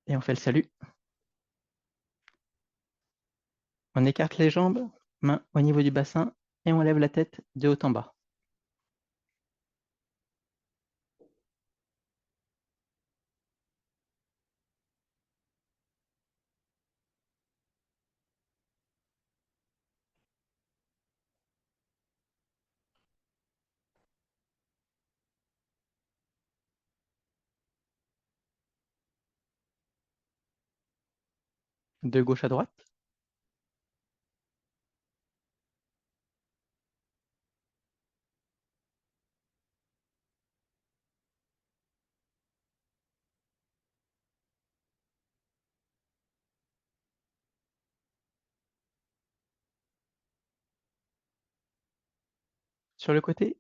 et on fait le salut. On écarte les jambes, mains au niveau du bassin et on lève la tête de haut en bas. De gauche à droite. Sur le côté,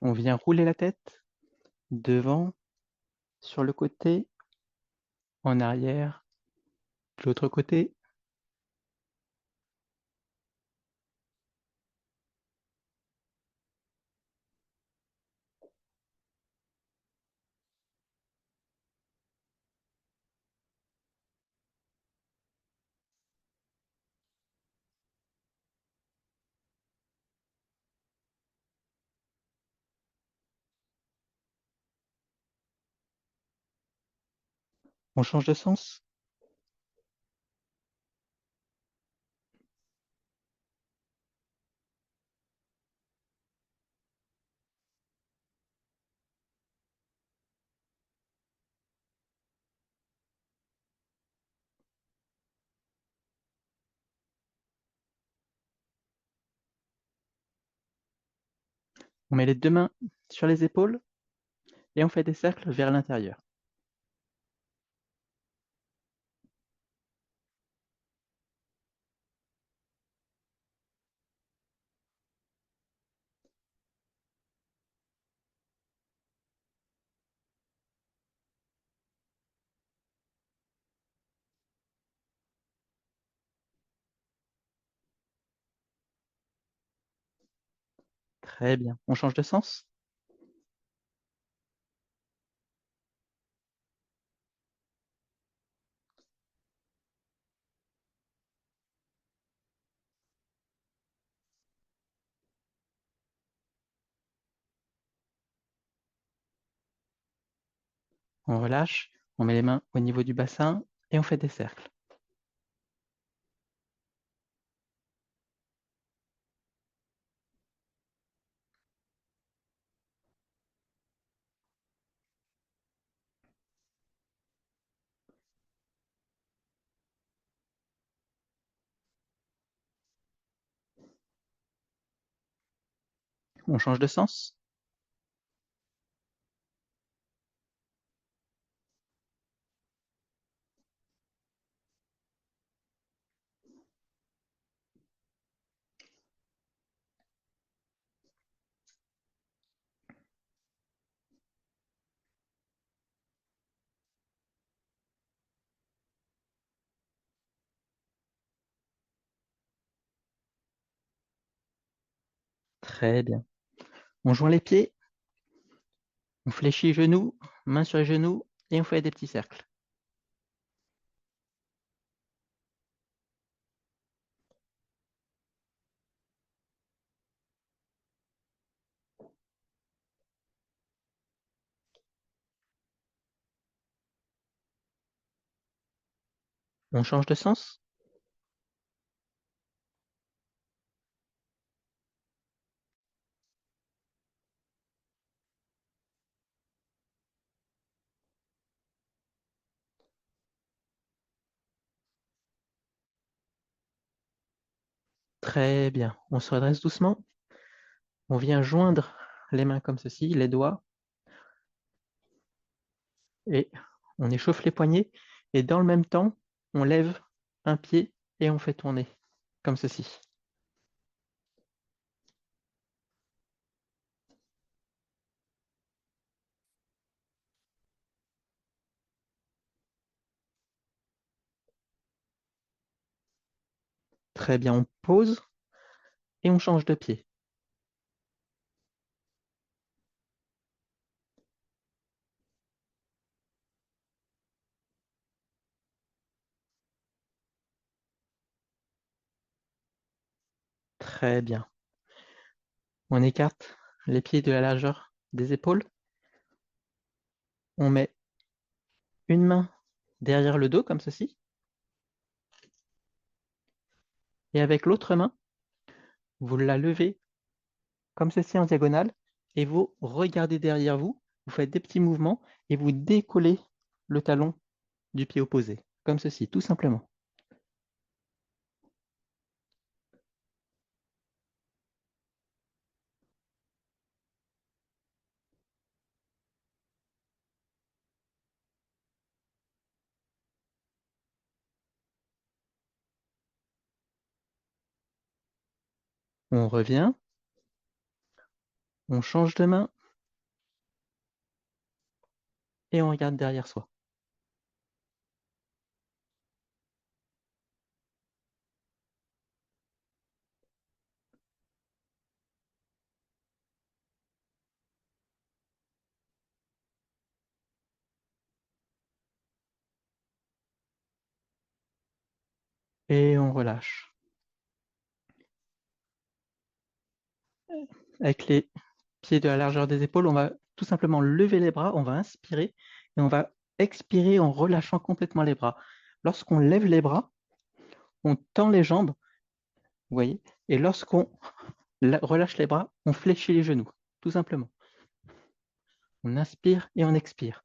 on vient rouler la tête devant, sur le côté, en arrière, de l'autre côté. On change de sens. On met les deux mains sur les épaules et on fait des cercles vers l'intérieur. Très bien. On change de sens. On relâche. On met les mains au niveau du bassin et on fait des cercles. On change de sens. Très bien. On joint les pieds. On fléchit les genoux, mains sur les genoux et on fait des petits cercles. On change de sens. Très bien. On se redresse doucement. On vient joindre les mains comme ceci, les doigts, et on échauffe les poignets. Et dans le même temps, on lève un pied et on fait tourner, comme ceci. Très bien, on pose et on change de pied. Très bien. On écarte les pieds de la largeur des épaules. On met une main derrière le dos, comme ceci. Et avec l'autre main, vous la levez comme ceci en diagonale. Et vous regardez derrière vous. Vous faites des petits mouvements et vous décollez le talon du pied opposé. Comme ceci, tout simplement. On revient. On change de main. Et on regarde derrière soi. Et on relâche. Avec les pieds de la largeur des épaules, on va tout simplement lever les bras, on va inspirer et on va expirer en relâchant complètement les bras. Lorsqu'on lève les bras, on tend les jambes, vous voyez, et lorsqu'on relâche les bras, on fléchit les genoux, tout simplement. On inspire et on expire.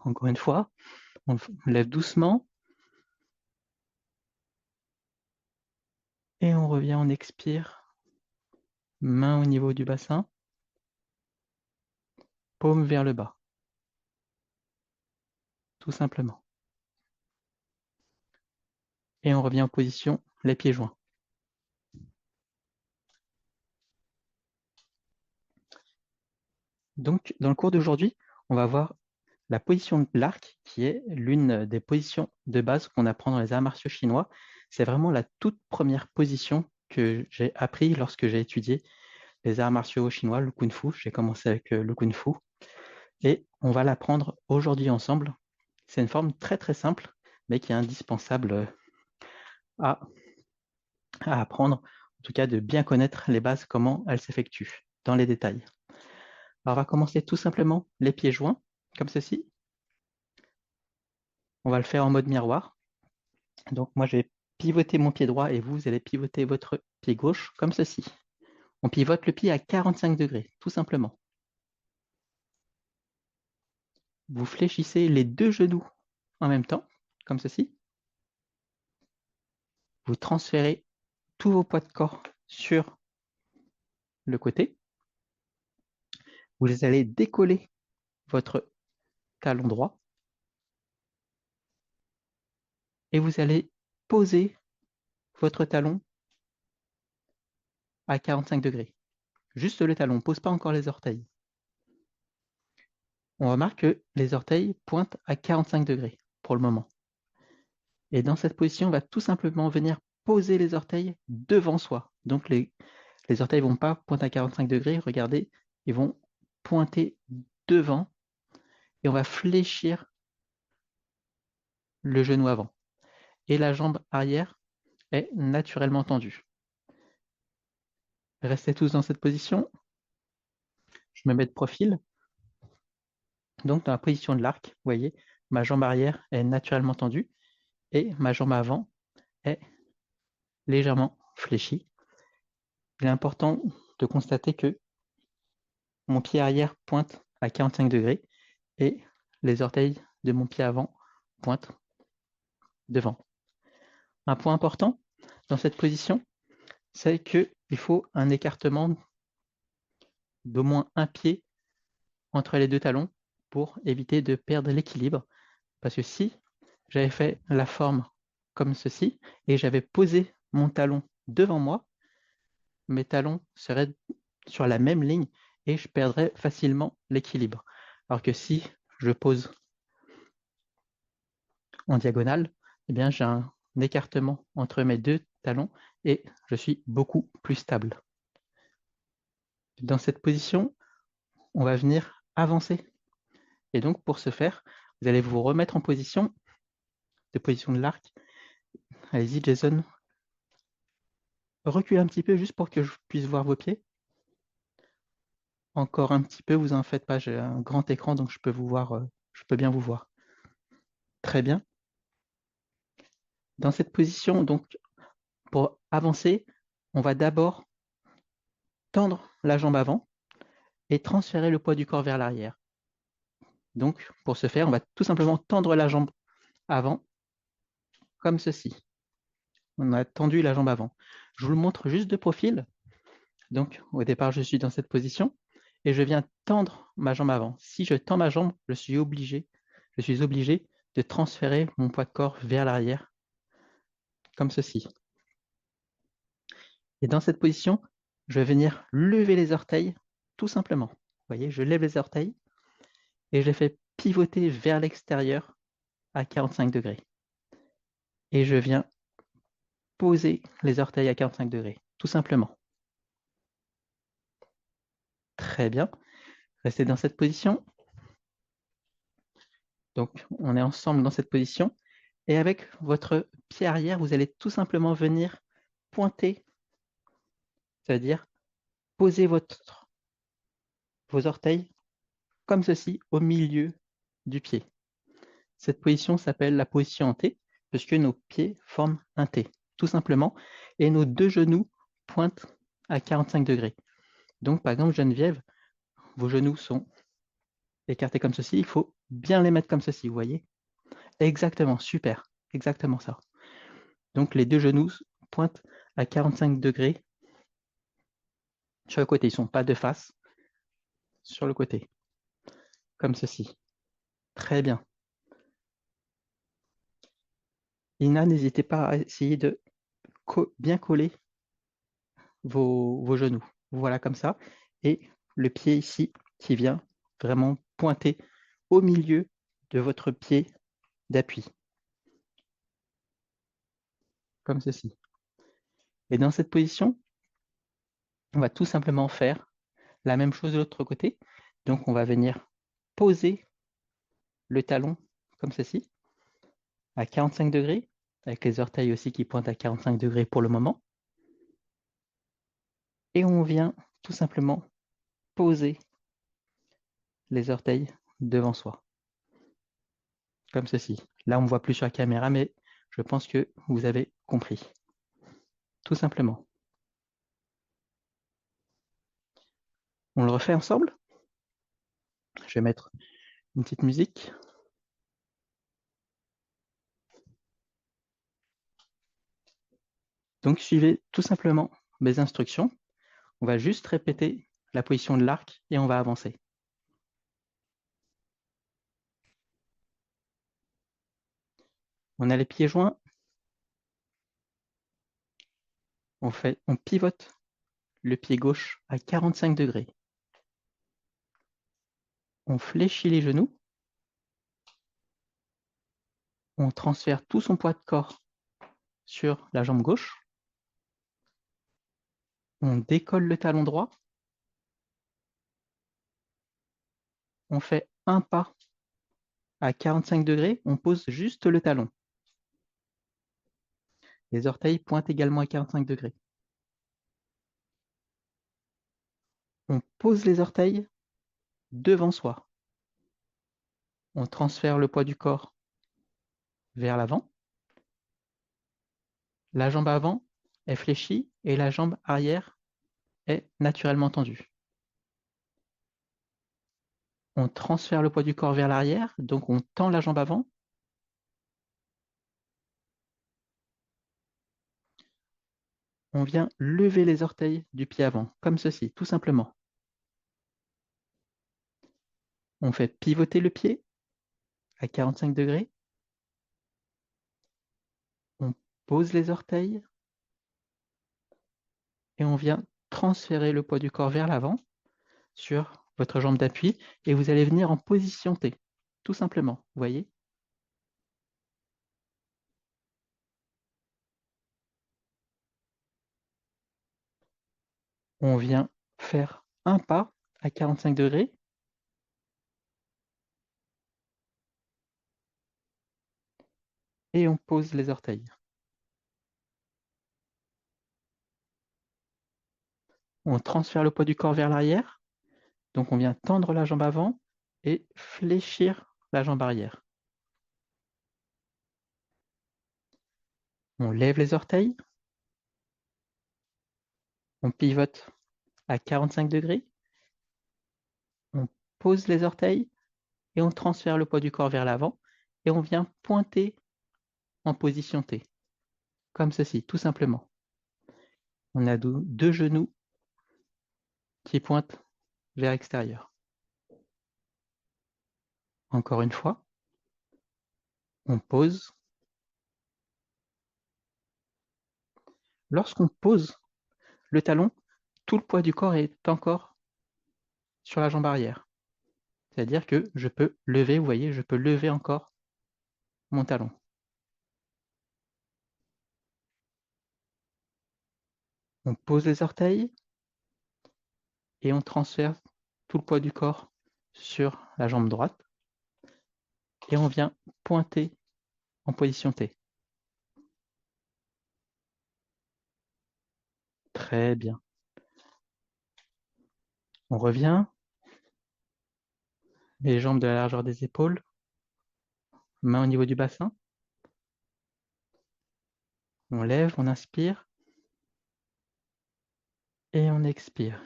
Encore une fois, on lève doucement et on revient, on expire. Main au niveau du bassin, paume vers le bas, tout simplement. Et on revient en position, les pieds joints. Donc, dans le cours d'aujourd'hui, on va voir la position de l'arc, qui est l'une des positions de base qu'on apprend dans les arts martiaux chinois. C'est vraiment la toute première position que j'ai appris lorsque j'ai étudié les arts martiaux chinois, le Kung Fu. J'ai commencé avec le Kung Fu. Et on va l'apprendre aujourd'hui ensemble. C'est une forme très très simple, mais qui est indispensable à, à apprendre. En tout cas, de bien connaître les bases, comment elles s'effectuent, dans les détails. Alors, on va commencer tout simplement les pieds joints, comme ceci. On va le faire en mode miroir. Donc, moi, je vais pivoter mon pied droit et vous allez pivoter votre pied gauche, comme ceci. On pivote le pied à 45 degrés, tout simplement. Vous fléchissez les deux genoux en même temps, comme ceci. Vous transférez tous vos poids de corps sur le côté. Vous allez décoller votre talon droit et vous allez poser votre talon à 45 degrés. Juste le talon, on ne pose pas encore les orteils. On remarque que les orteils pointent à 45 degrés pour le moment. Et dans cette position, on va tout simplement venir poser les orteils devant soi. Donc les orteils ne vont pas pointer à 45 degrés, regardez, ils vont pointer devant et on va fléchir le genou avant. Et la jambe arrière est naturellement tendue. Restez tous dans cette position. Je me mets de profil. Donc dans la position de l'arc, vous voyez, ma jambe arrière est naturellement tendue et ma jambe avant est légèrement fléchie. Il est important de constater que mon pied arrière pointe à 45 degrés et les orteils de mon pied avant pointe devant. Un point important dans cette position, c'est qu'il faut un écartement d'au moins un pied entre les deux talons pour éviter de perdre l'équilibre. Parce que si j'avais fait la forme comme ceci et j'avais posé mon talon devant moi, mes talons seraient sur la même ligne et je perdrais facilement l'équilibre. Alors que si je pose en diagonale, eh bien j'ai un écartement entre mes deux talons et je suis beaucoup plus stable. Dans cette position, on va venir avancer. Et donc, pour ce faire, vous allez vous remettre en position de l'arc. Allez-y, Jason. Reculez un petit peu juste pour que je puisse voir vos pieds. Encore un petit peu, vous en faites pas, j'ai un grand écran, donc je peux vous voir, je peux bien vous voir. Très bien. Dans cette position, donc, pour avancer, on va d'abord tendre la jambe avant et transférer le poids du corps vers l'arrière. Donc, pour ce faire, on va tout simplement tendre la jambe avant, comme ceci. On a tendu la jambe avant. Je vous le montre juste de profil. Donc, au départ, je suis dans cette position et je viens tendre ma jambe avant. Si je tends ma jambe, je suis obligé de transférer mon poids de corps vers l'arrière, comme ceci. Et dans cette position, je vais venir lever les orteils, tout simplement. Vous voyez, je lève les orteils et je les fais pivoter vers l'extérieur à 45 degrés. Et je viens poser les orteils à 45 degrés, tout simplement. Très bien. Restez dans cette position. Donc, on est ensemble dans cette position. Et avec votre pied arrière, vous allez tout simplement venir pointer, c'est-à-dire poser vos orteils comme ceci au milieu du pied. Cette position s'appelle la position en T, puisque nos pieds forment un T, tout simplement, et nos deux genoux pointent à 45 degrés. Donc, par exemple, Geneviève, vos genoux sont écartés comme ceci, il faut bien les mettre comme ceci, vous voyez? Exactement, super, exactement ça. Donc, les deux genoux pointent à 45 degrés sur le côté, ils ne sont pas de face, sur le côté, comme ceci. Très bien. Ina, n'hésitez pas à essayer de bien coller vos genoux. Voilà comme ça. Et le pied ici qui vient vraiment pointer au milieu de votre pied d'appui. Comme ceci. Et dans cette position, on va tout simplement faire la même chose de l'autre côté. Donc on va venir poser le talon comme ceci, à 45 degrés, avec les orteils aussi qui pointent à 45 degrés pour le moment. Et on vient tout simplement poser les orteils devant soi, comme ceci. Là, on ne voit plus sur la caméra, mais je pense que vous avez compris. Tout simplement. On le refait ensemble. Je vais mettre une petite musique. Donc, suivez tout simplement mes instructions. On va juste répéter la position de l'arc et on va avancer. On a les pieds joints. On pivote le pied gauche à 45 degrés. On fléchit les genoux. On transfère tout son poids de corps sur la jambe gauche. On décolle le talon droit. On fait un pas à 45 degrés. On pose juste le talon. Les orteils pointent également à 45 degrés. On pose les orteils devant soi. On transfère le poids du corps vers l'avant. La jambe avant est fléchie et la jambe arrière est naturellement tendue. On transfère le poids du corps vers l'arrière, donc on tend la jambe avant. On vient lever les orteils du pied avant, comme ceci, tout simplement. On fait pivoter le pied à 45 degrés. On pose les orteils et on vient transférer le poids du corps vers l'avant sur votre jambe d'appui et vous allez venir en position T, tout simplement, vous voyez? On vient faire un pas à 45 degrés et on pose les orteils. On transfère le poids du corps vers l'arrière, donc on vient tendre la jambe avant et fléchir la jambe arrière. On lève les orteils, on pivote à 45 degrés, on pose les orteils et on transfère le poids du corps vers l'avant et on vient pointer en position T, comme ceci, tout simplement. On a deux genoux qui pointent vers l'extérieur. Encore une fois, on pose. Lorsqu'on pose le talon, tout le poids du corps est encore sur la jambe arrière. C'est-à-dire que je peux lever, vous voyez, je peux lever encore mon talon. On pose les orteils et on transfère tout le poids du corps sur la jambe droite et on vient pointer en position T. Très bien. On revient, les jambes de la largeur des épaules, main au niveau du bassin. On lève, on inspire et on expire.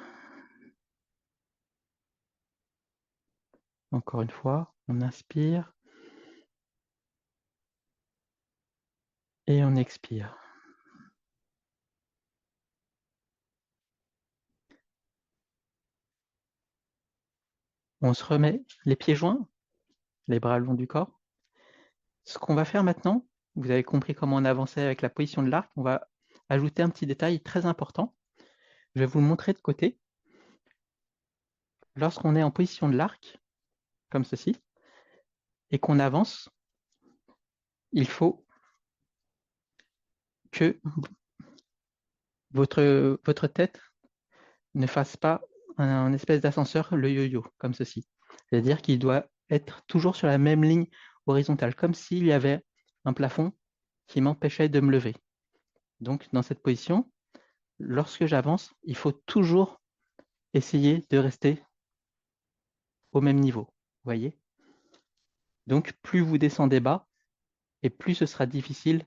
Encore une fois, on inspire et on expire. On se remet les pieds joints, les bras le long du corps. Ce qu'on va faire maintenant, vous avez compris comment on avançait avec la position de l'arc, on va ajouter un petit détail très important. Je vais vous le montrer de côté. Lorsqu'on est en position de l'arc, comme ceci, et qu'on avance, il faut que votre tête ne fasse pas un espèce d'ascenseur, le yo-yo, comme ceci. C'est-à-dire qu'il doit être toujours sur la même ligne horizontale, comme s'il y avait un plafond qui m'empêchait de me lever. Donc, dans cette position, lorsque j'avance, il faut toujours essayer de rester au même niveau. Vous voyez? Donc, plus vous descendez bas, et plus ce sera difficile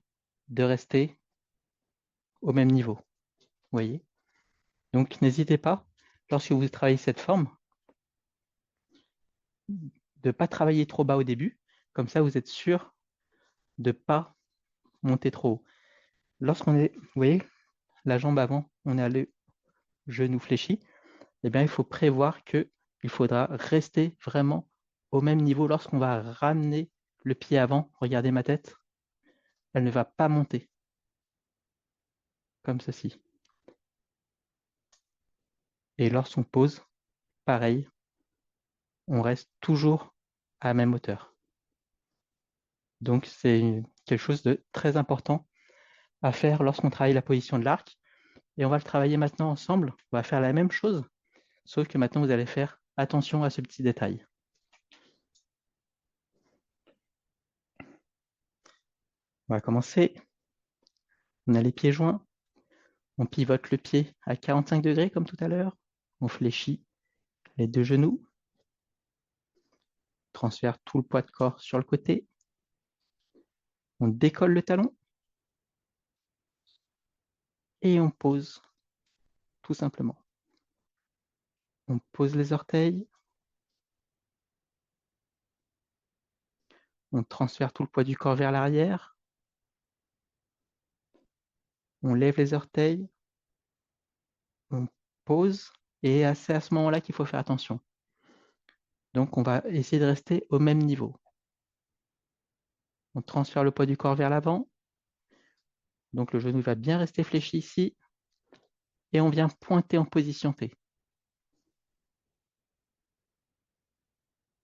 de rester au même niveau. Vous voyez? Donc, n'hésitez pas, lorsque vous travaillez cette forme, de ne pas travailler trop bas au début. Comme ça, vous êtes sûr de ne pas monter trop haut. Lorsqu'on est, vous voyez, la jambe avant, on a le genou fléchi, eh bien, il faut prévoir qu'il faudra rester vraiment au même niveau lorsqu'on va ramener le pied avant. Regardez ma tête, elle ne va pas monter comme ceci. Et lorsqu'on pose, pareil, on reste toujours à la même hauteur. Donc, c'est quelque chose de très important à faire lorsqu'on travaille la position de l'arc. Et on va le travailler maintenant ensemble. On va faire la même chose, sauf que maintenant, vous allez faire attention à ce petit détail. On va commencer. On a les pieds joints. On pivote le pied à 45 degrés comme tout à l'heure. On fléchit les deux genoux. Transfère tout le poids de corps sur le côté. On décolle le talon. Et on pose, tout simplement. On pose les orteils. On transfère tout le poids du corps vers l'arrière. On lève les orteils. On pose. Et c'est à ce moment-là qu'il faut faire attention. Donc, on va essayer de rester au même niveau. On transfère le poids du corps vers l'avant. Donc, le genou va bien rester fléchi ici. Et on vient pointer en position T.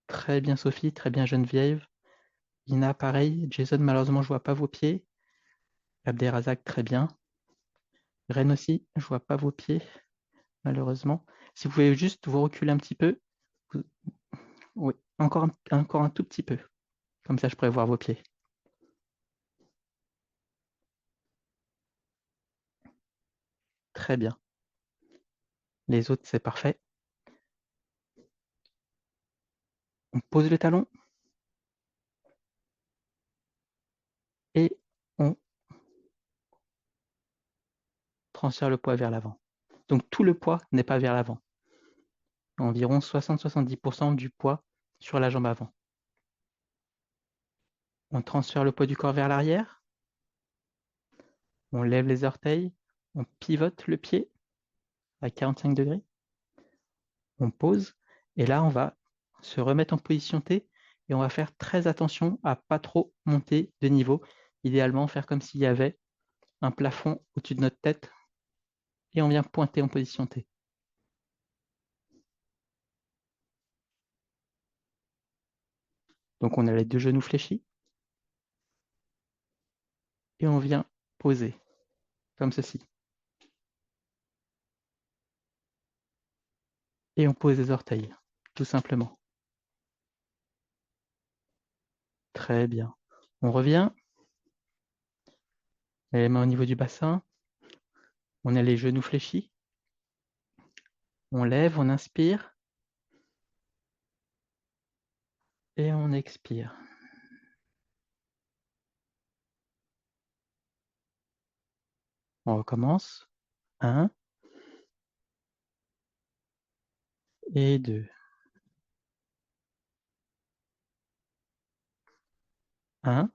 Très bien, Sophie. Très bien, Geneviève. Ina, pareil. Jason, malheureusement, je ne vois pas vos pieds. Abderrazak, très bien. Ren aussi, je ne vois pas vos pieds, malheureusement. Si vous pouvez juste vous reculer un petit peu. Oui, encore un tout petit peu. Comme ça, je pourrais voir vos pieds. Très bien. Les autres, c'est parfait. On pose le talon. Et on transfère le poids vers l'avant. Donc, tout le poids n'est pas vers l'avant. Environ 60-70% du poids sur la jambe avant. On transfère le poids du corps vers l'arrière. On lève les orteils. On pivote le pied à 45 degrés. On pose. Et là, on va se remettre en position T et on va faire très attention à ne pas trop monter de niveau. Idéalement, faire comme s'il y avait un plafond au-dessus de notre tête et on vient pointer en position T. Donc, on a les deux genoux fléchis et on vient poser comme ceci. Et on pose les orteils, tout simplement. Très bien. On revient. Les mains au niveau du bassin. On a les genoux fléchis. On lève, on inspire. Et on expire. On recommence. 1 et 2. 1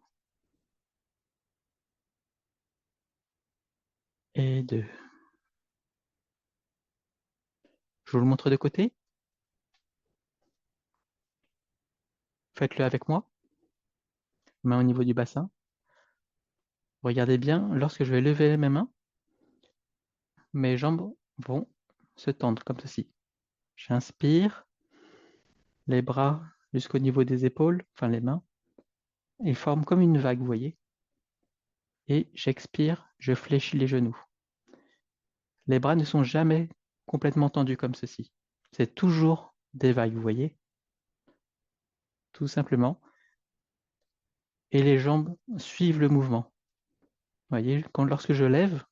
et 2. Je vous le montre de côté. Faites-le avec moi. Main au niveau du bassin. Regardez bien, lorsque je vais lever mes mains, mes jambes vont se tendre comme ceci. J'inspire, les bras jusqu'au niveau des épaules, enfin les mains. Ils forment comme une vague, vous voyez. Et j'expire, je fléchis les genoux. Les bras ne sont jamais complètement tendus comme ceci. C'est toujours des vagues, vous voyez. Tout simplement. Et les jambes suivent le mouvement. Vous voyez, lorsque je lève,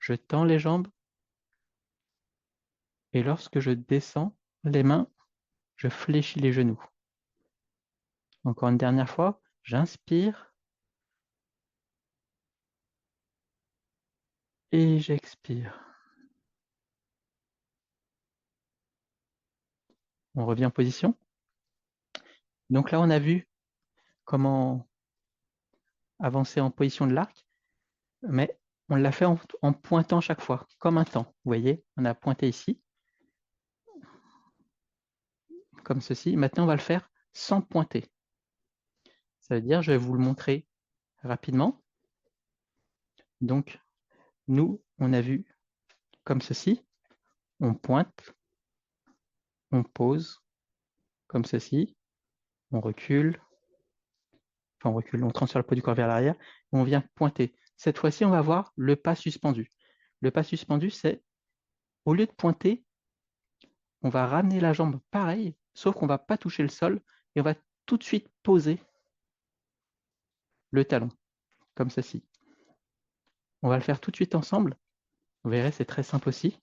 je tends les jambes. Et lorsque je descends les mains, je fléchis les genoux. Encore une dernière fois, j'inspire et j'expire. On revient en position. Donc là, on a vu comment avancer en position de l'arc, mais on l'a fait en pointant chaque fois, comme un temps. Vous voyez, on a pointé ici, comme ceci. Maintenant, on va le faire sans pointer. Ça veut dire, je vais vous le montrer rapidement. Donc, nous, on a vu comme ceci. On pointe, on pose, comme ceci. On recule, enfin on recule, on transfère le poids du corps vers l'arrière. On vient pointer. Cette fois-ci, on va voir le pas suspendu. Le pas suspendu, c'est, au lieu de pointer, on va ramener la jambe pareil, sauf qu'on ne va pas toucher le sol et on va tout de suite poser le talon, comme ceci. On va le faire tout de suite ensemble. Vous verrez, c'est très simple aussi.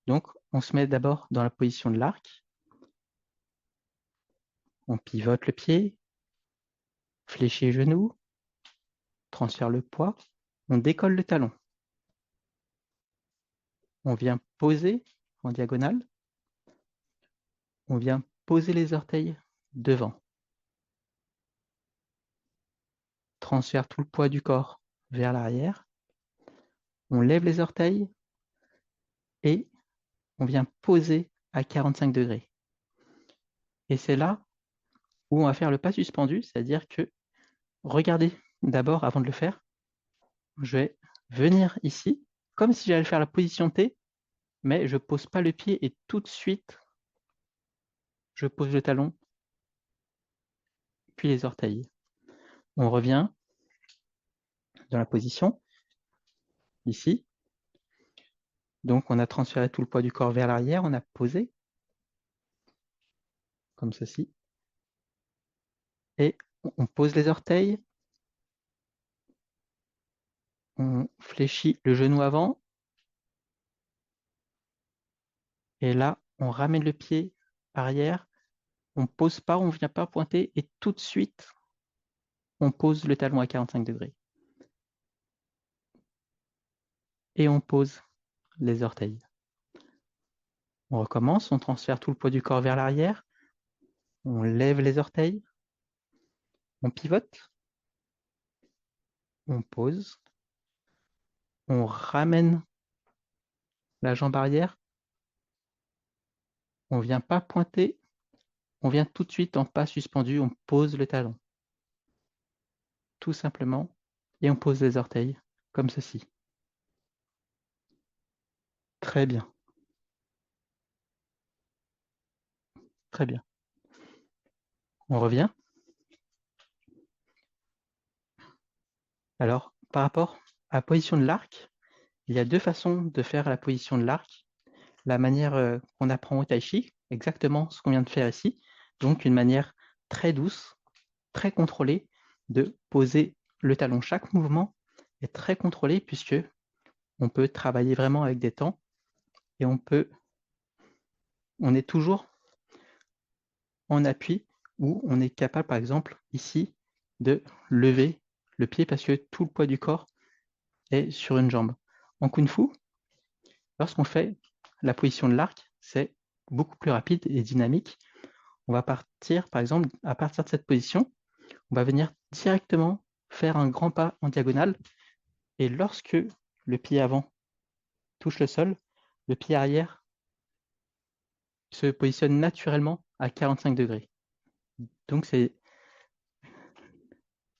Donc, on se met d'abord dans la position de l'arc. On pivote le pied, fléchit les genoux, transfère le poids, on décolle le talon. On vient poser en diagonale. On vient poser les orteils devant. Transfère tout le poids du corps vers l'arrière. On lève les orteils et on vient poser à 45 degrés. Et c'est là où on va faire le pas suspendu, c'est-à-dire que, regardez d'abord avant de le faire, je vais venir ici, comme si j'allais faire la position T, mais je ne pose pas le pied et tout de suite, je pose le talon, puis les orteils. On revient dans la position, ici. Donc, on a transféré tout le poids du corps vers l'arrière, on a posé, comme ceci. Et on pose les orteils, on fléchit le genou avant, et là, on ramène le pied arrière, on ne pose pas, on ne vient pas pointer, et tout de suite, on pose le talon à 45 degrés. Et on pose les orteils. On recommence, on transfère tout le poids du corps vers l'arrière, on lève les orteils, on pivote, on pose, on ramène la jambe arrière, on ne vient pas pointer, on vient tout de suite en pas suspendu, on pose le talon. Tout simplement, et on pose les orteils, comme ceci. Très bien, très bien. On revient. Alors, par rapport à la position de l'arc, il y a deux façons de faire la position de l'arc. La manière qu'on apprend au tai chi, exactement ce qu'on vient de faire ici, donc une manière très douce, très contrôlée de poser le talon. Chaque mouvement est très contrôlé puisque on peut travailler vraiment avec des temps et on est toujours en appui où on est capable, par exemple, ici, de lever le pied parce que tout le poids du corps est sur une jambe. En Kung Fu, lorsqu'on fait la position de l'arc, c'est beaucoup plus rapide et dynamique. On va partir, par exemple, à partir de cette position, on va venir directement faire un grand pas en diagonale. Et lorsque le pied avant touche le sol, le pied arrière se positionne naturellement à 45 degrés. Donc, c'est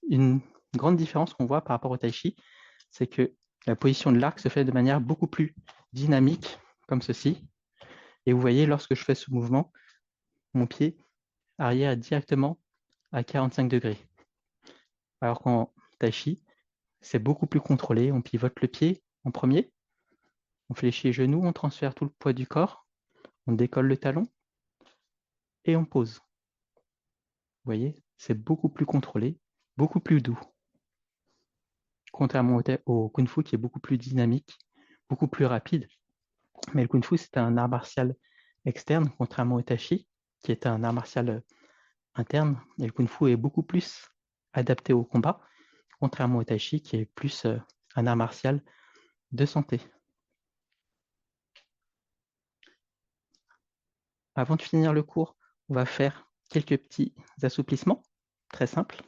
une grande différence qu'on voit par rapport au tai chi, c'est que la position de l'arc se fait de manière beaucoup plus dynamique, comme ceci. Et vous voyez, lorsque je fais ce mouvement, mon pied arrière est directement à 45 degrés. Alors qu'en tai chi, c'est beaucoup plus contrôlé. On pivote le pied en premier, on fléchit les genoux, on transfère tout le poids du corps, on décolle le talon et on pose. Vous voyez, c'est beaucoup plus contrôlé, beaucoup plus doux. Contrairement au Kung Fu qui est beaucoup plus dynamique, beaucoup plus rapide. Mais le Kung Fu, c'est un art martial externe, contrairement au Tai Chi, qui est un art martial interne. Et le Kung Fu est beaucoup plus adapté au combat, contrairement au Tai Chi, qui est plus un art martial de santé. Avant de finir le cours, on va faire quelques petits assouplissements, très simples.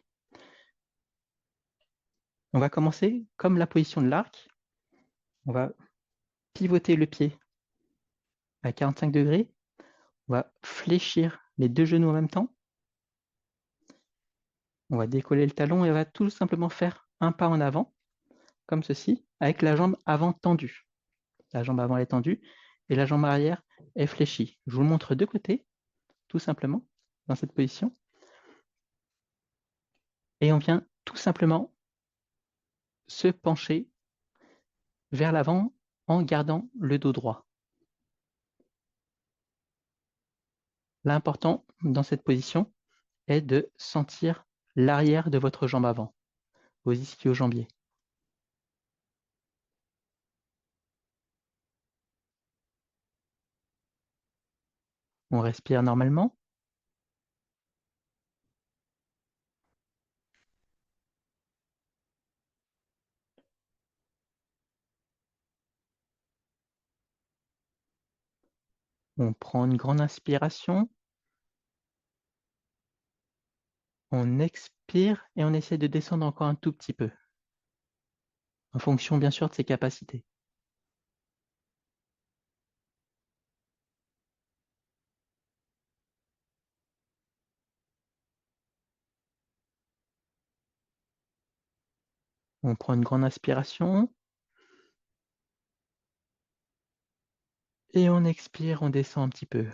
On va commencer comme la position de l'arc. On va pivoter le pied à 45 degrés. On va fléchir les deux genoux en même temps. On va décoller le talon et on va tout simplement faire un pas en avant, comme ceci, avec la jambe avant tendue. La jambe avant est tendue et la jambe arrière est fléchie. Je vous le montre de côté, tout simplement, dans cette position. Et on vient tout simplement se pencher vers l'avant en gardant le dos droit. L'important dans cette position est de sentir l'arrière de votre jambe avant, vos ischio-jambiers. On respire normalement. On prend une grande inspiration On expire et on essaie de descendre encore un tout petit peu, en fonction bien sûr de ses capacités. On prend une grande inspiration et on expire, on descend un petit peu.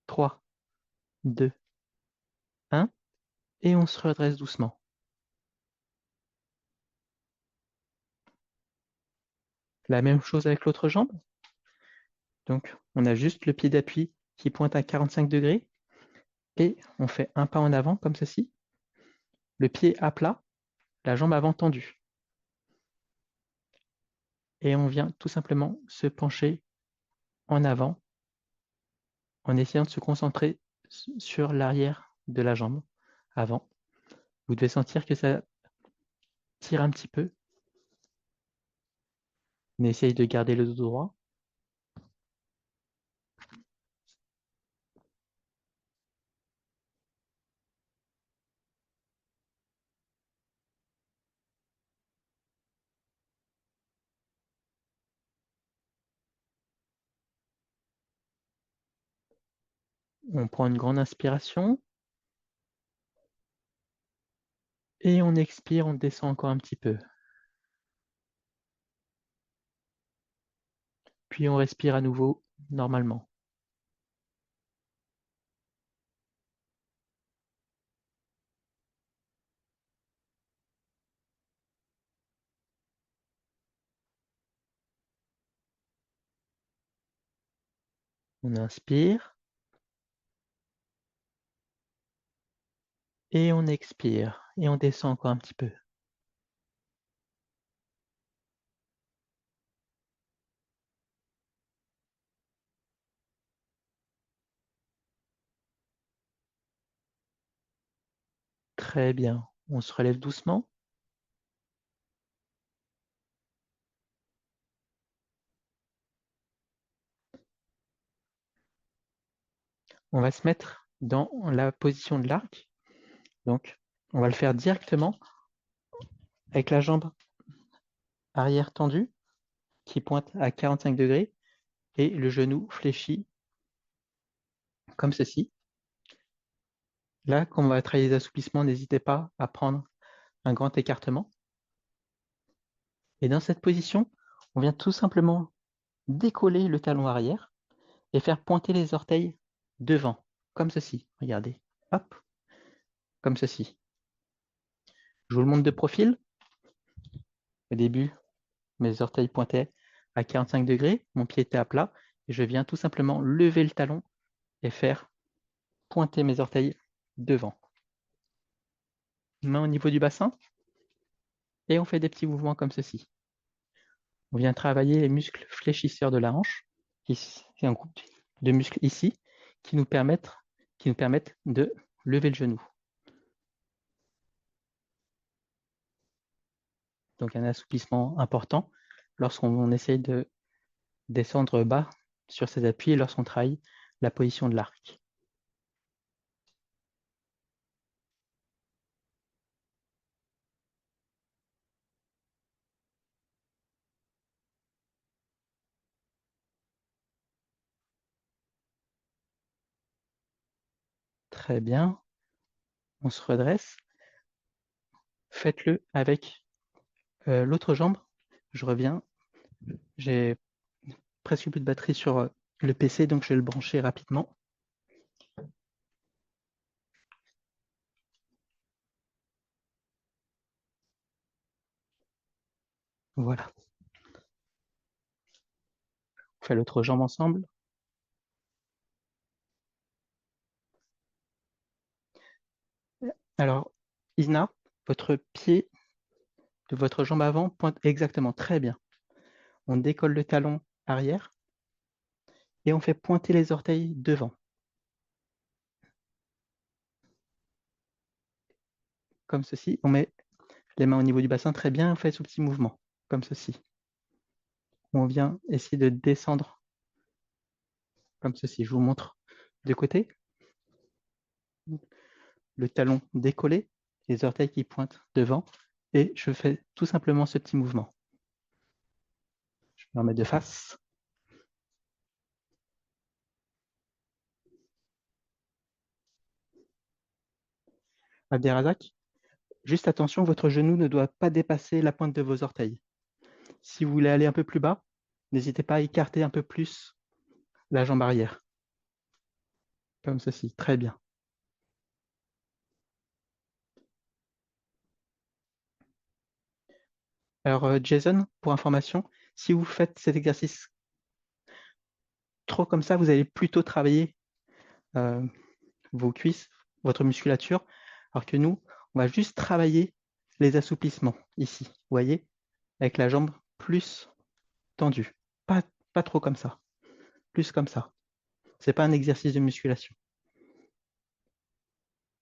3, 2, 1, et on se redresse doucement. La même chose avec l'autre jambe. Donc, on a juste le pied d'appui qui pointe à 45 degrés et on fait un pas en avant comme ceci. Le pied à plat, la jambe avant tendue. Et on vient tout simplement se pencher en avant en essayant de se concentrer sur l'arrière de la jambe avant. Vous devez sentir que ça tire un petit peu. On essaye de garder le dos droit. On prend une grande inspiration et on expire, on descend encore un petit peu. Puis on respire à nouveau normalement. On inspire et on expire et on descend encore un petit peu. Très bien. On se relève doucement. On va se mettre dans la position de l'arc. Donc, on va le faire directement avec la jambe arrière tendue qui pointe à 45 degrés et le genou fléchi comme ceci. Là, quand on va travailler les assouplissements, n'hésitez pas à prendre un grand écartement. Et dans cette position, on vient tout simplement décoller le talon arrière et faire pointer les orteils devant, comme ceci. Regardez, hop, comme ceci. Je vous le montre de profil. Au début, mes orteils pointaient à 45 degrés, mon pied était à plat, et je viens tout simplement lever le talon et faire pointer mes orteils devant. Main au niveau du bassin, et on fait des petits mouvements comme ceci. On vient travailler les muscles fléchisseurs de la hanche. Ici, c'est un groupe de muscles ici qui nous permettent de lever le genou. Donc un assouplissement important lorsqu'on essaye de descendre bas sur ses appuis et lorsqu'on travaille la position de l'arc. Très bien. On se redresse. Faites-le avec l'autre jambe. Je reviens. J'ai presque plus de batterie sur le PC, donc je vais le brancher rapidement. Voilà. On fait l'autre jambe ensemble. Alors, Isna, votre pied de votre jambe avant pointe exactement très bien. On décolle le talon arrière et on fait pointer les orteils devant. comme ceci. On met les mains au niveau du bassin, très bien, on fait ce petit mouvement, comme ceci. On vient essayer de descendre, comme ceci. Je vous montre de côté. Le talon décollé, les orteils qui pointent devant, et je fais tout simplement ce petit mouvement. Je me remets de face. Abderrazak, juste attention, votre genou ne doit pas dépasser la pointe de vos orteils. Si vous voulez aller un peu plus bas, n'hésitez pas à écarter un peu plus la jambe arrière. Comme ceci, très bien. Alors, Jason, pour information, si vous faites cet exercice trop comme ça, vous allez plutôt travailler euh, vos cuisses, votre musculature, alors que nous, on va juste travailler les assouplissements ici, vous voyez, avec la jambe plus tendue. Pas, pas trop comme ça, plus comme ça. Ce n'est pas un exercice de musculation.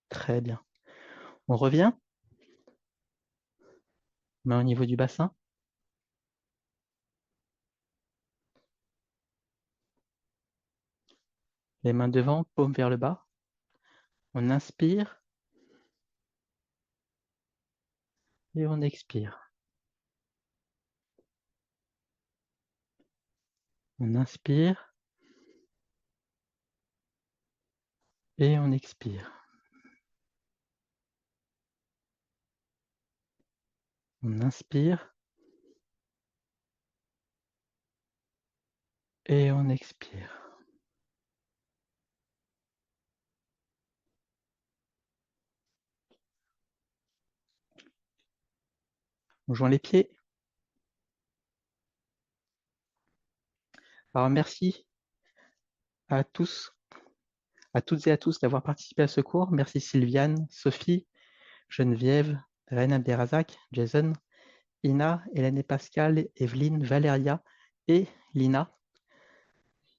Très bien. On revient, main au niveau du bassin. Les mains devant, paume vers le bas. On inspire et on expire. On inspire et on expire. On inspire et on expire. On joint les pieds. Alors merci à tous, à toutes et à tous d'avoir participé à ce cours. Merci Sylviane, Sophie, Geneviève, Reine Abderrazak, Jason, Ina, Hélène et Pascal, Evelyne, Valéria et Lina.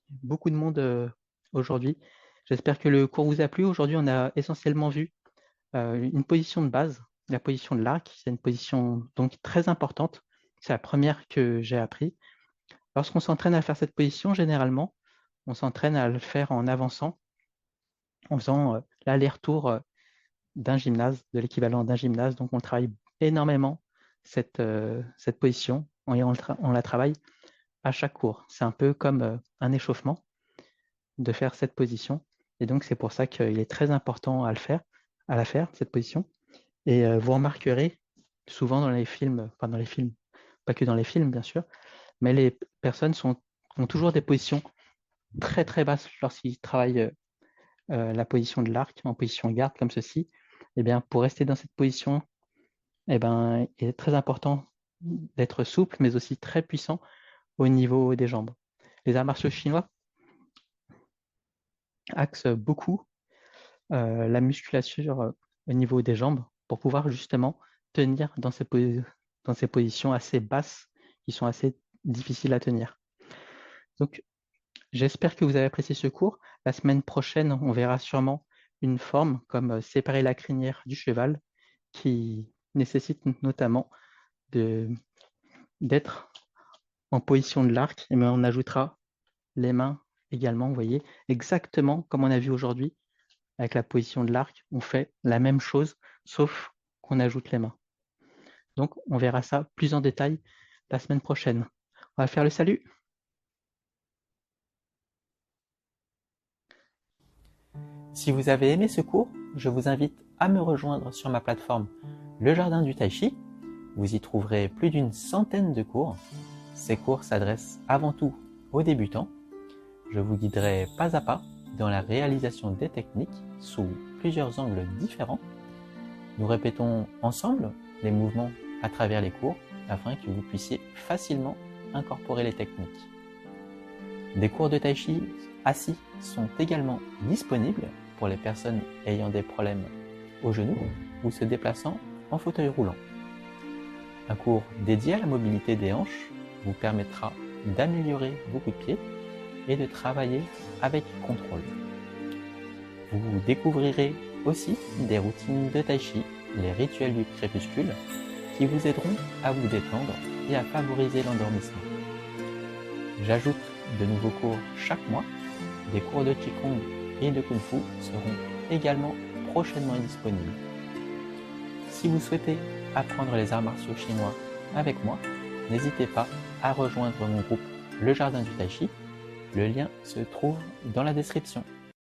Beaucoup de monde aujourd'hui. J'espère que le cours vous a plu. Aujourd'hui, on a essentiellement vu une position de base, la position de l'arc. C'est une position donc très importante. C'est la première que j'ai appris. Lorsqu'on s'entraîne à faire cette position, généralement, on s'entraîne à le faire en avançant, en faisant l'aller-retour d'un gymnase, de l'équivalent d'un gymnase. Donc, on travaille énormément cette position et on la travaille à chaque cours. C'est un peu comme un échauffement de faire cette position. Et donc, c'est pour ça qu'il est très important à la faire, cette position. Et vous remarquerez souvent dans les films, enfin dans les films, pas que dans les films, bien sûr, mais les personnes ont toujours des positions très très basses lorsqu'ils travaillent la position de l'arc en position garde comme ceci. Et bien, pour rester dans cette position, eh ben, il est très important d'être souple, mais aussi très puissant au niveau des jambes. Les arts martiaux chinois axent beaucoup la musculature au niveau des jambes pour pouvoir justement tenir dans ces positions assez basses qui sont assez difficiles à tenir. Donc, j'espère que vous avez apprécié ce cours. La semaine prochaine, on verra sûrement une forme comme séparer la crinière du cheval qui nécessite notamment d'être en position de l'arc, et on ajoutera les mains également, vous voyez, exactement comme on a vu aujourd'hui avec la position de l'arc, on fait la même chose, sauf qu'on ajoute les mains. Donc, on verra ça plus en détail la semaine prochaine. On va faire le salut. Si vous avez aimé ce cours, je vous invite à me rejoindre sur ma plateforme Le Jardin du Tai Chi. Vous y trouverez plus d'une centaine de cours. Ces cours s'adressent avant tout aux débutants. Je vous guiderai pas à pas dans la réalisation des techniques sous plusieurs angles différents. Nous répétons ensemble les mouvements à travers les cours afin que vous puissiez facilement incorporer les techniques. Des cours de Tai Chi assis sont également disponibles pour les personnes ayant des problèmes au genou ou se déplaçant en fauteuil roulant. Un cours dédié à la mobilité des hanches vous permettra d'améliorer vos coups de pied et de travailler avec contrôle. Vous découvrirez aussi des routines de Tai Chi les rituels du crépuscule qui vous aideront à vous détendre et à favoriser l'endormissement. J'ajoute de nouveaux cours chaque mois. Des cours de Qigong et de Kung Fu seront également prochainement disponibles. Si vous souhaitez apprendre les arts martiaux chinois avec moi, n'hésitez pas à rejoindre mon groupe Le Jardin du Tai Chi. Le lien se trouve dans la description.